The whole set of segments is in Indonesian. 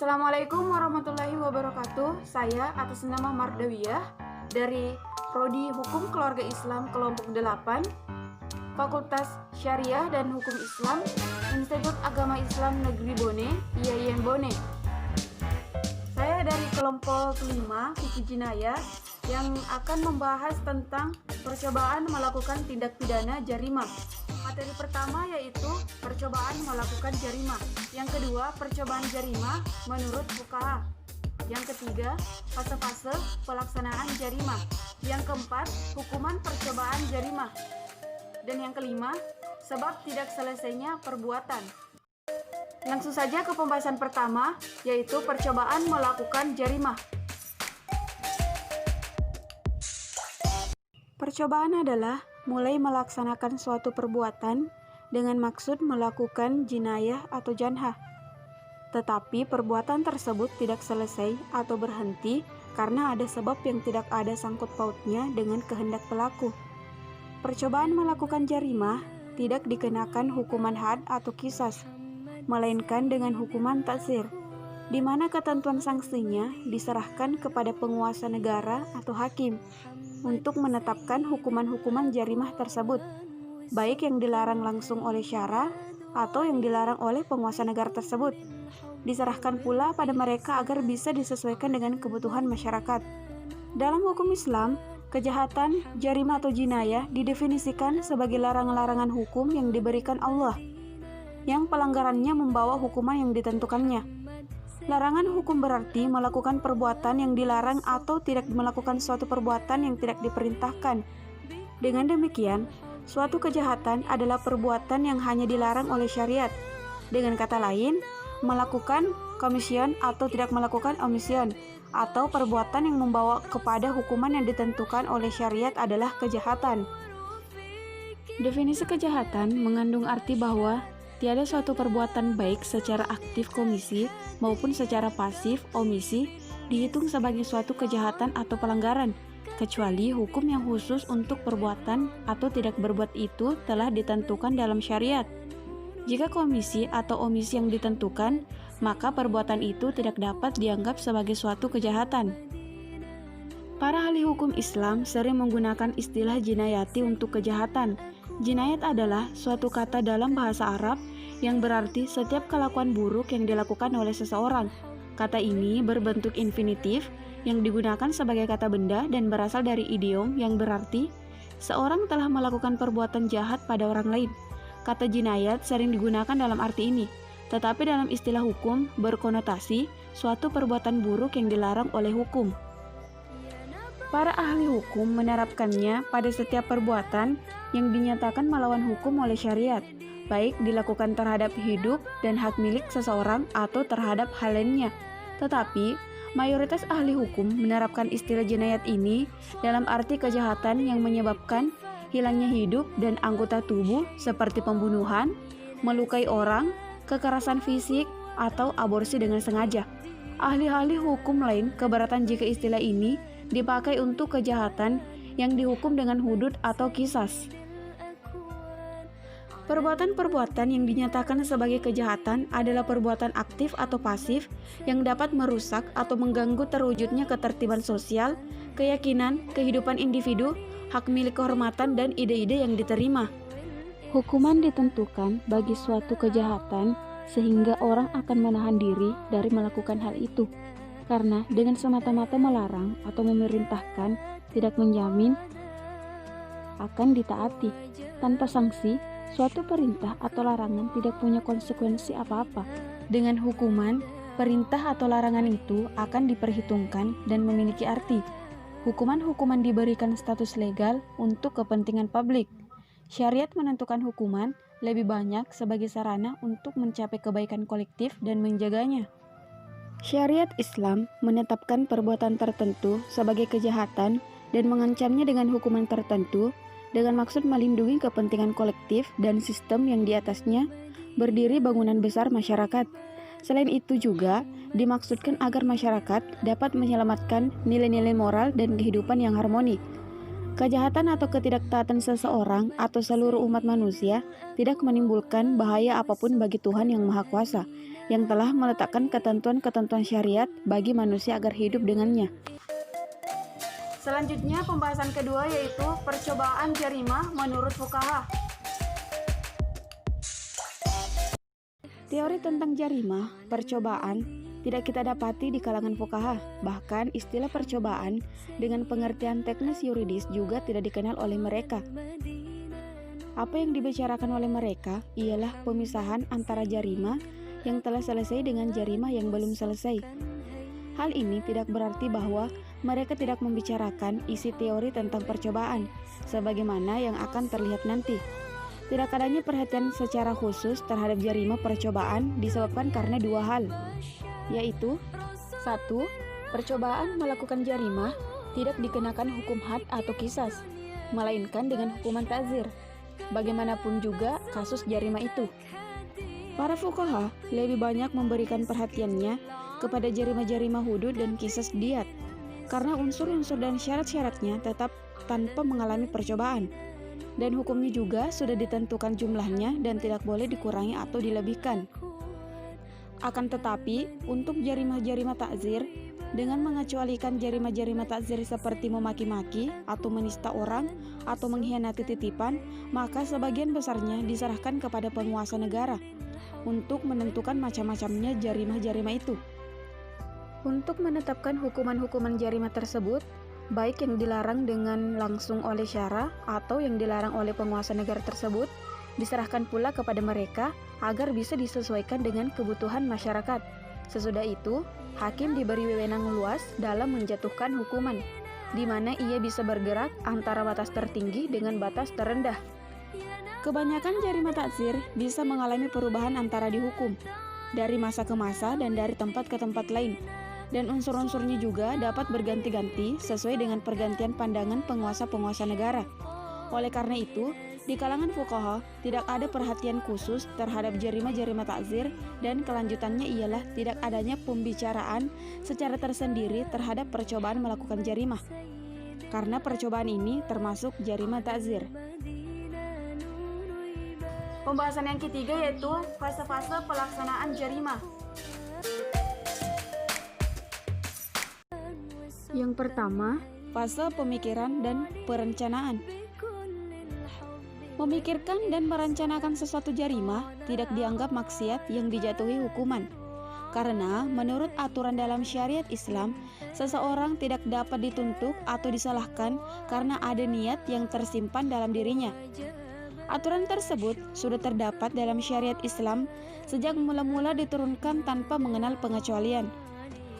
Assalamualaikum warahmatullahi wabarakatuh. Saya atas nama Mardawiyah dari Prodi Hukum Keluarga Islam Kelompok 8, Fakultas Syariah dan Hukum Islam, Institut Agama Islam Negeri Bone, IAIN Bone. Saya dari kelompok 5, Fikih Jinayah, yang akan membahas tentang percobaan melakukan tindak pidana jarimah. Materi pertama yaitu percobaan melakukan jarimah. Yang kedua, percobaan jarimah menurut fuqaha. Yang ketiga, fase-fase pelaksanaan jarimah. Yang keempat, hukuman percobaan jarimah. Dan yang kelima, sebab tidak selesainya perbuatan. Langsung saja ke pembahasan pertama, yaitu percobaan melakukan jarimah. Percobaan adalah mulai melaksanakan suatu perbuatan dengan maksud melakukan jinayah atau janhah. Tetapi perbuatan tersebut tidak selesai atau berhenti karena ada sebab yang tidak ada sangkut pautnya dengan kehendak pelaku. Percobaan melakukan jarimah tidak dikenakan hukuman had atau qisas, melainkan dengan hukuman taksir, di mana ketentuan sanksinya diserahkan kepada penguasa negara atau hakim untuk menetapkan hukuman-hukuman jarimah tersebut, baik yang dilarang langsung oleh syara atau yang dilarang oleh penguasa negara tersebut. Diserahkan pula pada mereka agar bisa disesuaikan dengan kebutuhan masyarakat. Dalam hukum Islam, kejahatan, jarimah atau jinayah didefinisikan sebagai larangan-larangan hukum yang diberikan Allah, yang pelanggarannya membawa hukuman yang ditentukannya. Larangan hukum berarti melakukan perbuatan yang dilarang atau tidak melakukan suatu perbuatan yang tidak diperintahkan. Dengan demikian, suatu kejahatan adalah perbuatan yang hanya dilarang oleh syariat. Dengan kata lain, melakukan komision atau tidak melakukan omision, atau perbuatan yang membawa kepada hukuman yang ditentukan oleh syariat adalah kejahatan. Definisi kejahatan mengandung arti bahwa tiada suatu perbuatan baik secara aktif komisi maupun secara pasif omisi dihitung sebagai suatu kejahatan atau pelanggaran, kecuali hukum yang khusus untuk perbuatan atau tidak berbuat itu telah ditentukan dalam syariat. Jika komisi atau omisi yang ditentukan, maka perbuatan itu tidak dapat dianggap sebagai suatu kejahatan. Para ahli hukum Islam sering menggunakan istilah jinayati untuk kejahatan. Jinayat adalah suatu kata dalam bahasa Arab yang berarti setiap kelakuan buruk yang dilakukan oleh seseorang. Kata ini berbentuk infinitif yang digunakan sebagai kata benda dan berasal dari idiom yang berarti seorang telah melakukan perbuatan jahat pada orang lain. Kata jinayat sering digunakan dalam arti ini, tetapi dalam istilah hukum berkonotasi suatu perbuatan buruk yang dilarang oleh hukum. Para ahli hukum menerapkannya pada setiap perbuatan yang dinyatakan melawan hukum oleh syariat, baik dilakukan terhadap hidup dan hak milik seseorang atau terhadap hal lainnya. Tetapi, mayoritas ahli hukum menerapkan istilah jinayat ini dalam arti kejahatan yang menyebabkan hilangnya hidup dan anggota tubuh seperti pembunuhan, melukai orang, kekerasan fisik, atau aborsi dengan sengaja. Ahli-ahli hukum lain keberatan jika istilah ini dipakai untuk kejahatan yang dihukum dengan hudud atau qisas. Perbuatan-perbuatan yang dinyatakan sebagai kejahatan adalah perbuatan aktif atau pasif yang dapat merusak atau mengganggu terwujudnya ketertiban sosial, keyakinan, kehidupan individu, hak milik kehormatan, dan ide-ide yang diterima. Hukuman ditentukan bagi suatu kejahatan sehingga orang akan menahan diri dari melakukan hal itu. Karena dengan semata-mata melarang atau memerintahkan tidak menjamin akan ditaati. Tanpa sanksi, suatu perintah atau larangan tidak punya konsekuensi apa-apa. Dengan hukuman, perintah atau larangan itu akan diperhitungkan dan memiliki arti. Hukuman-hukuman diberikan status legal untuk kepentingan publik. Syariat menentukan hukuman lebih banyak sebagai sarana untuk mencapai kebaikan kolektif dan menjaganya. Syariat Islam menetapkan perbuatan tertentu sebagai kejahatan dan mengancamnya dengan hukuman tertentu dengan maksud melindungi kepentingan kolektif dan sistem yang di atasnya berdiri bangunan besar masyarakat. Selain itu juga dimaksudkan agar masyarakat dapat menyelamatkan nilai-nilai moral dan kehidupan yang harmoni. Kejahatan atau ketidaktaatan seseorang atau seluruh umat manusia tidak menimbulkan bahaya apapun bagi Tuhan yang Maha Kuasa, yang telah meletakkan ketentuan-ketentuan syariat bagi manusia agar hidup dengannya. Selanjutnya pembahasan kedua yaitu percobaan jarimah menurut fuqaha. Teori tentang jarimah, percobaan, tidak kita dapati di kalangan fuqaha. Bahkan istilah percobaan dengan pengertian teknis yuridis juga tidak dikenal oleh mereka. Apa yang dibicarakan oleh mereka ialah pemisahan antara jarimah yang telah selesai dengan jarimah yang belum selesai. Hal ini tidak berarti bahwa mereka tidak membicarakan isi teori tentang percobaan, sebagaimana yang akan terlihat nanti. Tidak adanya perhatian secara khusus terhadap jarimah percobaan disebabkan karena dua hal, yaitu 1. Percobaan melakukan jarimah tidak dikenakan hukum had atau qisas, melainkan dengan hukuman ta'zir. Bagaimanapun juga kasus jarimah itu. Para fuqaha lebih banyak memberikan perhatiannya kepada jarimah-jarimah hudud dan qisas diat, karena unsur-unsur dan syarat-syaratnya tetap tanpa mengalami percobaan. Dan hukumnya juga sudah ditentukan jumlahnya dan tidak boleh dikurangi atau dilebihkan. Akan tetapi, untuk jarimah-jarimah takzir, dengan mengecualikan jarimah-jarimah takzir seperti memaki-maki atau menista orang atau mengkhianati titipan, maka sebagian besarnya diserahkan kepada penguasa negara untuk menentukan macam-macamnya jarimah-jarimah itu. Untuk menetapkan hukuman-hukuman jarimah tersebut, baik yang dilarang dengan langsung oleh syara atau yang dilarang oleh penguasa negara tersebut, diserahkan pula kepada mereka agar bisa disesuaikan dengan kebutuhan masyarakat. Sesudah itu, hakim diberi wewenang luas dalam menjatuhkan hukuman, di mana ia bisa bergerak antara batas tertinggi dengan batas terendah. Kebanyakan jarimah takzir bisa mengalami perubahan antara dihukum, dari masa ke masa dan dari tempat ke tempat lain. Dan unsur-unsurnya juga dapat berganti-ganti sesuai dengan pergantian pandangan penguasa-penguasa negara. Oleh karena itu, di kalangan fuqaha tidak ada perhatian khusus terhadap jarimah-jarimah takzir, dan kelanjutannya ialah tidak adanya pembicaraan secara tersendiri terhadap percobaan melakukan jarimah, karena percobaan ini termasuk jarimah takzir. Pembahasan yang ketiga yaitu fase-fase pelaksanaan jarimah. Yang pertama, fase pemikiran dan perencanaan. Memikirkan dan merencanakan sesuatu jarimah tidak dianggap maksiat yang dijatuhi hukuman. Karena menurut aturan dalam syariat Islam, seseorang tidak dapat dituntut atau disalahkan karena ada niat yang tersimpan dalam dirinya. Aturan tersebut sudah terdapat dalam syariat Islam sejak mula-mula diturunkan tanpa mengenal pengecualian.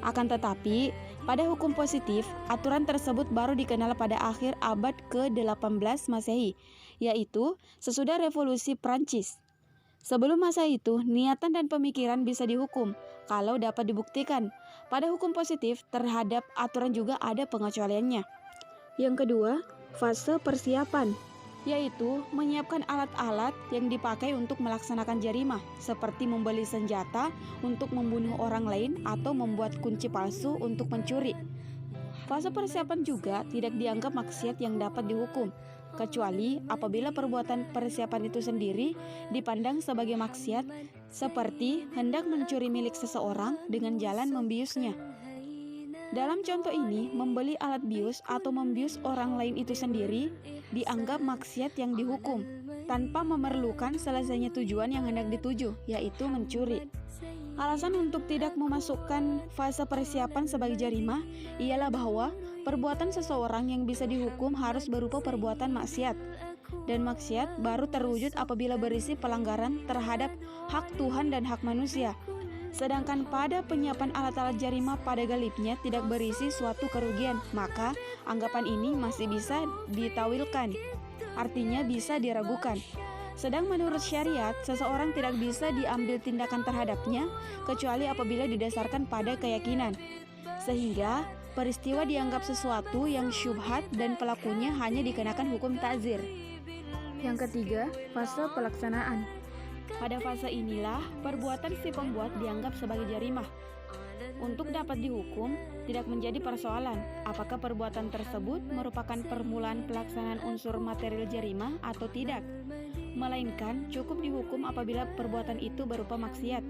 Akan tetapi, pada hukum positif, aturan tersebut baru dikenal pada akhir abad ke-18 Masehi, yaitu sesudah revolusi Prancis. Sebelum masa itu, niatan dan pemikiran bisa dihukum kalau dapat dibuktikan. Pada hukum positif, terhadap aturan juga ada pengecualiannya. Yang kedua, fase persiapan, yaitu menyiapkan alat-alat yang dipakai untuk melaksanakan jarimah, seperti membeli senjata untuk membunuh orang lain atau membuat kunci palsu untuk mencuri. Fase persiapan juga tidak dianggap maksiat yang dapat dihukum, kecuali apabila perbuatan persiapan itu sendiri dipandang sebagai maksiat, seperti hendak mencuri milik seseorang dengan jalan membiusnya. Dalam contoh ini, membeli alat bius atau membius orang lain itu sendiri dianggap maksiat yang dihukum, tanpa memerlukan selesainya tujuan yang hendak dituju, yaitu mencuri. Alasan untuk tidak memasukkan fase persiapan sebagai jarimah ialah bahwa perbuatan seseorang yang bisa dihukum harus berupa perbuatan maksiat, dan maksiat baru terwujud apabila berisi pelanggaran terhadap hak Tuhan dan hak manusia. Sedangkan pada penyiapan alat-alat jarimah pada galibnya tidak berisi suatu kerugian, maka anggapan ini masih bisa ditawilkan, artinya bisa diragukan. Sedang menurut syariat, seseorang tidak bisa diambil tindakan terhadapnya kecuali apabila didasarkan pada keyakinan, sehingga peristiwa dianggap sesuatu yang syubhat dan pelakunya hanya dikenakan hukum ta'zir. Yang ketiga, fase pelaksanaan. Pada fase inilah perbuatan si pembuat dianggap sebagai jarimah. Untuk dapat dihukum, tidak menjadi persoalan apakah perbuatan tersebut merupakan permulaan pelaksanaan unsur material jarimah atau tidak, melainkan cukup dihukum apabila perbuatan itu berupa maksiat.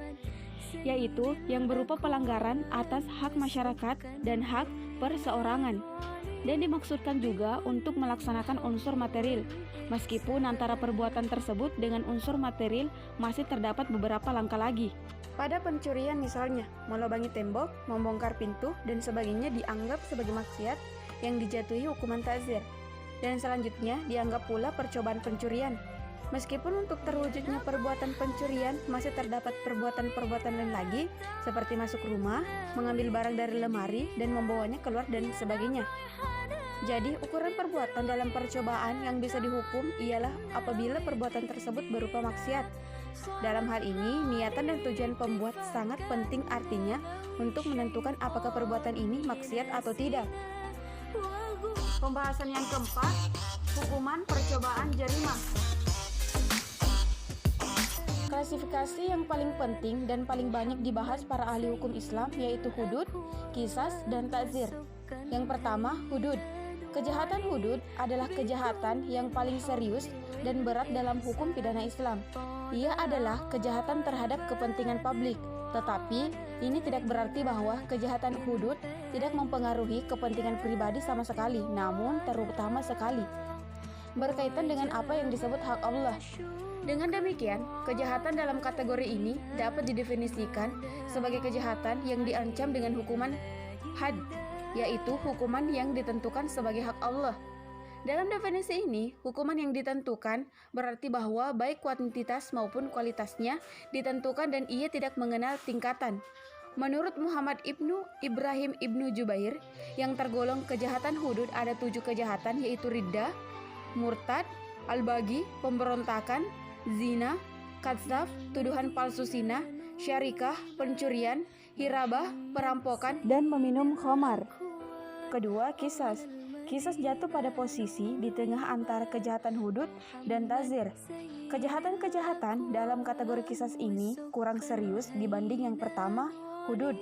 yaitu yang berupa pelanggaran atas hak masyarakat dan hak perseorangan. Dan dimaksudkan juga untuk melaksanakan unsur material, meskipun antara perbuatan tersebut dengan unsur material masih terdapat beberapa langkah lagi. Pada pencurian misalnya, melobangi tembok, membongkar pintu, dan sebagainya dianggap sebagai maksiat yang dijatuhi hukuman ta'zir. Dan selanjutnya dianggap pula percobaan pencurian. Meskipun untuk terwujudnya perbuatan pencurian masih terdapat perbuatan-perbuatan lain lagi, seperti masuk rumah, mengambil barang dari lemari, dan membawanya keluar dan sebagainya. Jadi, ukuran perbuatan dalam percobaan yang bisa dihukum ialah apabila perbuatan tersebut berupa maksiat. Dalam hal ini, niatan dan tujuan pembuat sangat penting, artinya untuk menentukan apakah perbuatan ini maksiat atau tidak. Pembahasan yang keempat, hukuman percobaan jarimah. Klasifikasi yang paling penting dan paling banyak dibahas para ahli hukum Islam yaitu hudud, qisas, dan ta'zir. Yang pertama, hudud. Kejahatan hudud adalah kejahatan yang paling serius dan berat dalam hukum pidana Islam. Ia adalah kejahatan terhadap kepentingan publik, tetapi ini tidak berarti bahwa kejahatan hudud tidak mempengaruhi kepentingan pribadi sama sekali, namun terutama sekali berkaitan dengan apa yang disebut hak Allah. Dengan demikian, kejahatan dalam kategori ini dapat didefinisikan sebagai kejahatan yang diancam dengan hukuman had, yaitu hukuman yang ditentukan sebagai hak Allah. Dalam definisi ini, hukuman yang ditentukan berarti bahwa baik kuantitas maupun kualitasnya ditentukan dan ia tidak mengenal tingkatan. Menurut Muhammad ibnu Ibrahim ibnu Jubair, yang tergolong kejahatan hudud ada 7 kejahatan, yaitu riddah, murtad, al-baghi, pemberontakan, zina, kadzaf, tuduhan palsu zina, syarikah, pencurian, hirabah, perampokan, dan meminum khamar. Kedua, qisas. Qisas jatuh pada posisi di tengah antara kejahatan hudud dan ta'zir. Kejahatan-kejahatan dalam kategori qisas ini kurang serius dibanding yang pertama, hudud,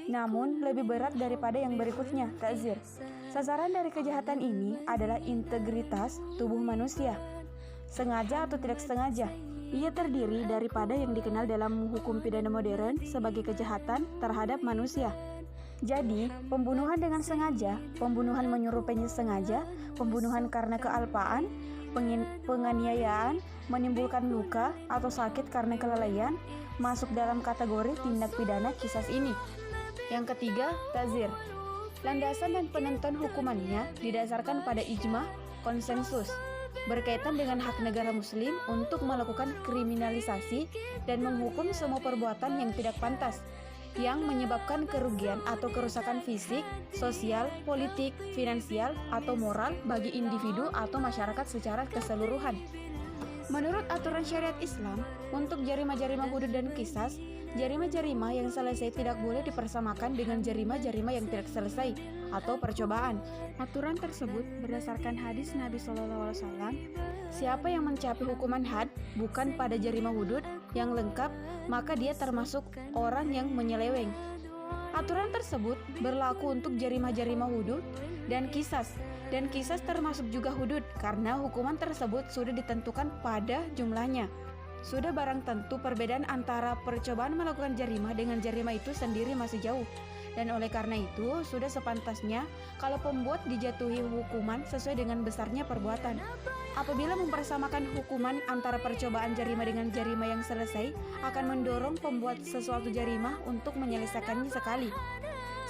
namun lebih berat daripada yang berikutnya, ta'zir. Sasaran dari kejahatan ini adalah integritas tubuh manusia, sengaja atau tidak sengaja. Ia terdiri daripada yang dikenal dalam hukum pidana modern sebagai kejahatan terhadap manusia. Jadi, pembunuhan dengan sengaja, pembunuhan menyerupai sengaja, pembunuhan karena kealpaan, penganiayaan, menimbulkan luka atau sakit karena kelalaian, masuk dalam kategori tindak pidana qisas ini. Yang ketiga, ta'zir. Landasan dan penentuan hukumannya didasarkan pada ijma, konsensus, berkaitan dengan hak negara muslim untuk melakukan kriminalisasi dan menghukum semua perbuatan yang tidak pantas, yang menyebabkan kerugian atau kerusakan fisik, sosial, politik, finansial, atau moral bagi individu atau masyarakat secara keseluruhan. Menurut aturan syariat Islam, untuk jarima-jarima hudud dan qisas, jarima-jarima yang selesai tidak boleh dipersamakan dengan jarima-jarima yang tidak selesai atau percobaan. Aturan tersebut berdasarkan hadis Nabi SAW, siapa yang mencapai hukuman had bukan pada jarima hudud yang lengkap, maka dia termasuk orang yang menyeleweng. Aturan tersebut berlaku untuk jarima-jarima hudud dan qisas termasuk juga hudud karena hukuman tersebut sudah ditentukan pada jumlahnya. Sudah barang tentu perbedaan antara percobaan melakukan jarima dengan jarima itu sendiri masih jauh. Dan oleh karena itu, sudah sepantasnya kalau pembuat dijatuhi hukuman sesuai dengan besarnya perbuatan. Apabila mempersamakan hukuman antara percobaan jarima dengan jarima yang selesai, akan mendorong pembuat sesuatu jarima untuk menyelesaikannya sekali.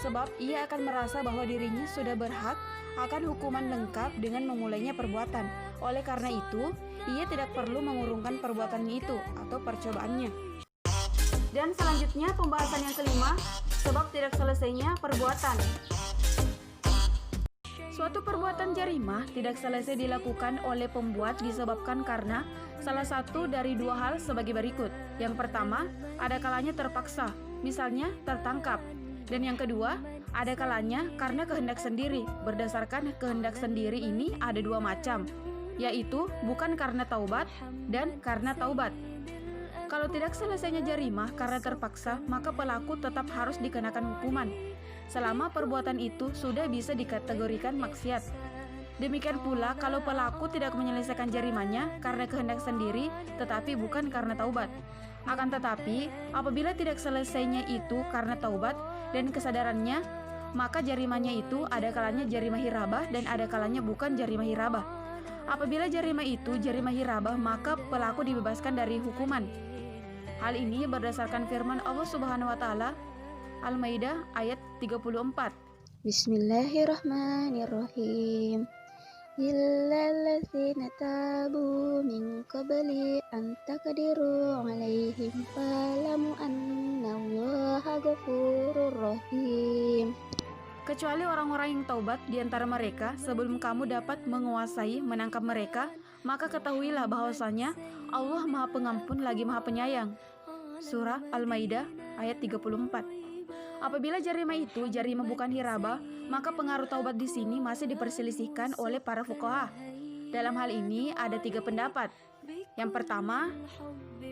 Sebab ia akan merasa bahwa dirinya sudah berhak akan hukuman lengkap dengan memulainya perbuatan. Oleh karena itu, ia tidak perlu mengurungkan perbuatannya itu atau percobaannya. Dan selanjutnya pembahasan yang kelima, sebab tidak selesainya perbuatan. Suatu perbuatan jarimah tidak selesai dilakukan oleh pembuat disebabkan karena salah satu dari dua hal sebagai berikut. Yang pertama, ada kalanya terpaksa, misalnya tertangkap. Dan yang kedua, ada kalanya karena kehendak sendiri. Berdasarkan kehendak sendiri ini ada dua macam, yaitu bukan karena taubat dan karena taubat. Kalau tidak selesainya jarimah karena terpaksa, maka pelaku tetap harus dikenakan hukuman selama perbuatan itu sudah bisa dikategorikan maksiat. Demikian pula kalau pelaku tidak menyelesaikan jarimanya karena kehendak sendiri, tetapi bukan karena taubat. Akan tetapi, apabila tidak selesainya itu karena taubat dan kesadarannya, maka jarimanya itu ada kalanya jarimah hirabah dan ada kalanya bukan jarimah hirabah. Apabila jarimah itu jarimah hirabah, maka pelaku dibebaskan dari hukuman. Hal ini berdasarkan firman Allah Subhanahu wa taala Al-Maidah ayat 34. Bismillahirrahmanirrahim. Illalladzina tabu min qabli an taqdiru 'alaihim fa'lamu annallaha ghafurur rahim. Kecuali orang-orang yang taubat di antara mereka sebelum kamu dapat menguasai menangkap mereka, maka ketahuilah bahwasanya Allah Maha Pengampun lagi Maha Penyayang. Surah Al-Maidah ayat 34. Apabila jarimah itu jarimah bukan hirabah, maka pengaruh taubat di sini masih diperselisihkan oleh para fuqaha. Dalam hal ini ada 3 pendapat. Yang pertama,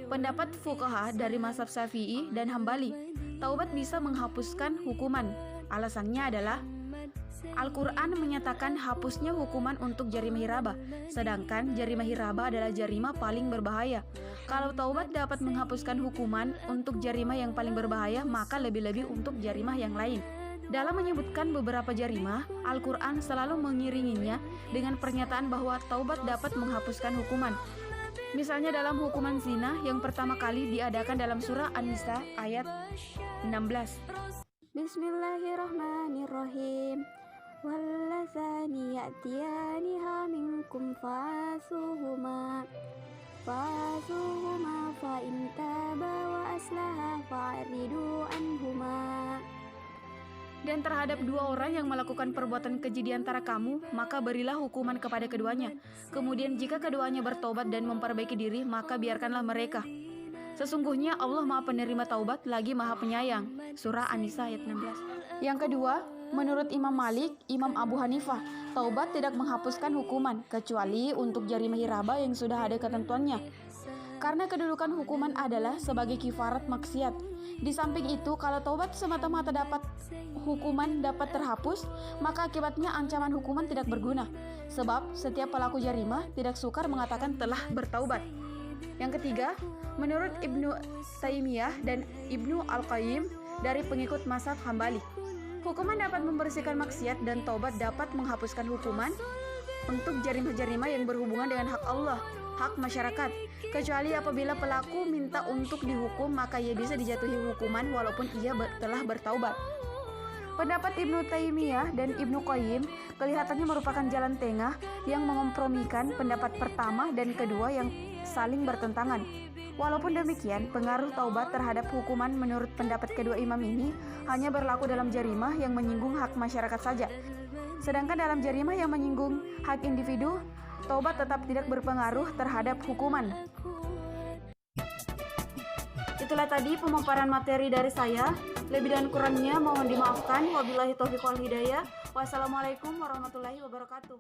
pendapat fuqaha dari mazhab Syafi'i dan Hambali, taubat bisa menghapuskan hukuman. Alasannya adalah Al-Quran menyatakan hapusnya hukuman untuk jarimah hirabah, sedangkan jarimah hirabah adalah jarimah paling berbahaya. Kalau taubat dapat menghapuskan hukuman untuk jarimah yang paling berbahaya, maka lebih-lebih untuk jarimah yang lain. Dalam menyebutkan beberapa jarimah, Al-Quran selalu mengiringinya dengan pernyataan bahwa taubat dapat menghapuskan hukuman. Misalnya dalam hukuman zina yang pertama kali diadakan dalam surah An-Nisa ayat 16. Bismillahirrahmanirrahim. Wallazani ya'tiyaniha minkum fa'asuhuma fa in taba wa aslaha fa'ridu anhuma. Dan terhadap 2 orang yang melakukan perbuatan keji di antara kamu, maka berilah hukuman kepada keduanya. Kemudian jika keduanya bertobat dan memperbaiki diri, maka biarkanlah mereka. Sesungguhnya Allah Maha Penerima Taubat lagi Maha Penyayang. Surah An-Nisa ayat 16. Yang kedua, menurut Imam Malik, Imam Abu Hanifah, taubat tidak menghapuskan hukuman kecuali untuk jarimah hirabah yang sudah ada ketentuannya. Karena kedudukan hukuman adalah sebagai kifarat maksiat. Di samping itu, kalau taubat semata-mata hukuman dapat terhapus, maka akibatnya ancaman hukuman tidak berguna. Sebab setiap pelaku jarimah tidak sukar mengatakan telah bertaubat. Yang ketiga, menurut Ibnu Taimiyah dan Ibnu Al-Qayyim dari pengikut mazhab Hambali, hukuman dapat membersihkan maksiat dan taubat dapat menghapuskan hukuman untuk jarimah-jarimah yang berhubungan dengan hak Allah, hak masyarakat, kecuali apabila pelaku minta untuk dihukum, maka ia bisa dijatuhi hukuman walaupun ia telah bertaubat. Pendapat Ibnu Taimiyah dan Ibnu Qayyim kelihatannya merupakan jalan tengah yang mengompromikan pendapat pertama dan kedua yang saling bertentangan. Walaupun demikian, pengaruh taubat terhadap hukuman menurut pendapat kedua imam ini hanya berlaku dalam jarimah yang menyinggung hak masyarakat saja. Sedangkan dalam jarimah yang menyinggung hak individu, taubat tetap tidak berpengaruh terhadap hukuman. Itulah tadi pemaparan materi dari saya. Lebih dan kurangnya mohon dimaafkan. Wabillahi taufiq wal hidayah. Wassalamualaikum warahmatullahi wabarakatuh.